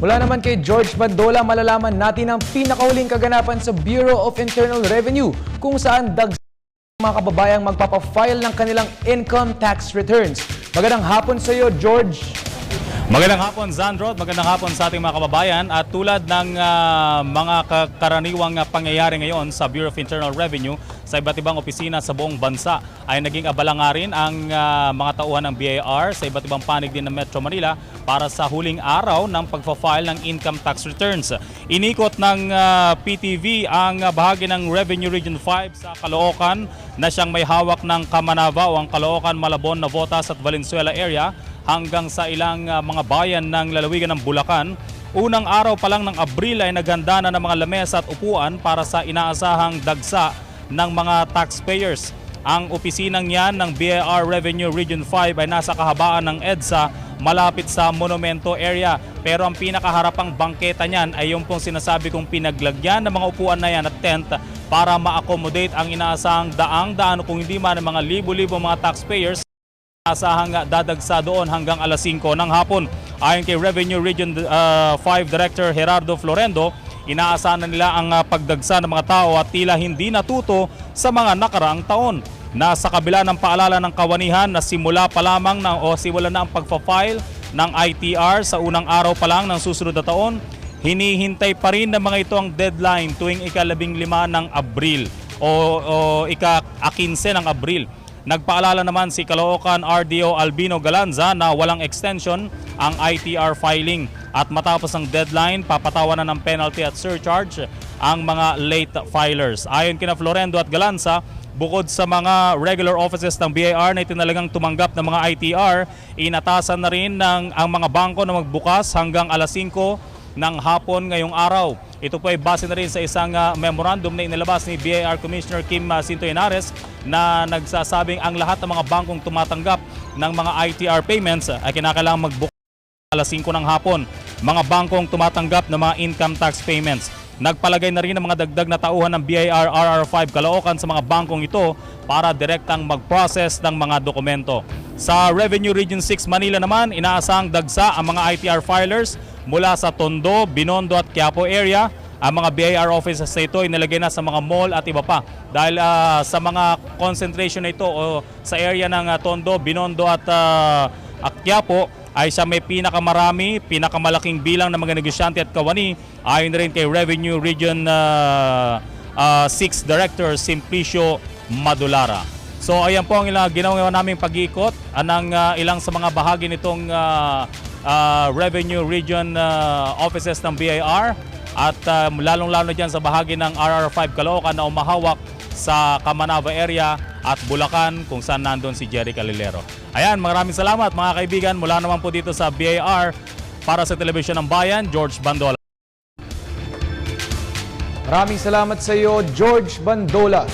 Mula naman kay George Bandola, malalaman natin ang pinakahuling kaganapan sa Bureau of Internal Revenue kung saan mga kababayang magpapafile ng kanilang income tax returns. Magandang hapon sa iyo, George. Magandang hapon, Zandrod. Magandang hapon sa ating mga kababayan. At tulad ng mga karaniwang pangyayari ngayon sa Bureau of Internal Revenue sa iba't ibang opisina sa buong bansa, ay naging abala nga rin ang mga tauhan ng BIR sa iba't ibang panig din ng Metro Manila para sa huling araw ng pagpa-file ng income tax returns. Inikot ng PTV ang bahagi ng Revenue Region 5 sa Caloocan na siyang may hawak ng Kamanava o ang Caloocan, Malabon, Navotas at Valenzuela area hanggang sa ilang mga bayan ng lalawigan ng Bulacan. Unang araw pa lang ng Abril ay naghanda na ng mga lamesa at upuan para sa inaasahang dagsa ng mga taxpayers. Ang opisinang yan ng BIR Revenue Region 5 ay nasa kahabaan ng EDSA malapit sa Monumento area. Pero ang pinakaharapang bangketa niyan ay yung pong sinasabi kong pinaglagyan ng mga upuan na yan at tent para ma-accommodate ang inaasahang daang-daan kung hindi man ng mga libo-libo mga taxpayers asahang dadagsa doon hanggang alas 5 ng hapon. Ayon kay Revenue Region 5 Director Gerardo Florendo, inaasahan na nila ang pagdagsa ng mga tao at tila hindi natuto sa mga nakaraang taon. Nasa kabila ng paalala ng kawanihan na simula pa lamang simula na ang pagpa-file ng ITR sa unang araw pa lang ng susunod na taon, hinihintay pa rin ng mga ito ang deadline tuwing ika-15 ng Abril o ika-15 ng Abril. Nagpaalala naman si Caloocan RDO Albino Galanza na walang extension ang ITR filing at matapos ang deadline, papatawanan ng penalty at surcharge ang mga late filers. Ayon kina Florendo at Galanza, bukod sa mga regular offices ng BIR na itinalagang tumanggap ng mga ITR, inatasan na rin ang mga bangko na magbukas hanggang alas 5 ng hapon ngayong araw. Ito po ay base na rin sa isang memorandum na inilabas ni BIR Commissioner Kim Cinto Henares na nagsasabing ang lahat ng mga bangkong tumatanggap ng mga ITR payments ay kinakailangan magbukas alas 5 ng hapon. Mga bangkong tumatanggap ng mga income tax payments. Nagpalagay na rin ng mga dagdag na tauhan ng BIR RR5 Caloocan sa mga bangkong ito para direktang mag-process ng mga dokumento. Sa Revenue Region 6 Manila naman, inaasahang dagsa ang mga ITR filers mula sa Tondo, Binondo at Quiapo area. Ang mga BIR offices na ito inilagay na sa mga mall at iba pa. Dahil sa mga concentration na ito o sa area ng Tondo, Binondo at Quiapo ay siya may pinakamalaking bilang ng mga negosyante at kawani. Ayon rin kay Revenue Region 6 Director Simplicio Madulara. So ayan po ang ginawa naming pag-iikot ng ilang sa mga bahagi nitong Revenue Region offices ng BIR at lalong-lalo na dyan sa bahagi ng RR5 Caloocan na umahawak sa Kamanava area at Bulacan kung saan nandun si Jerry Calilero. Ayan, maraming salamat mga kaibigan. Mula naman po dito sa BIR para sa Telebisyon ng Bayan, George Bandola. Maraming salamat sa iyo, George Bandola.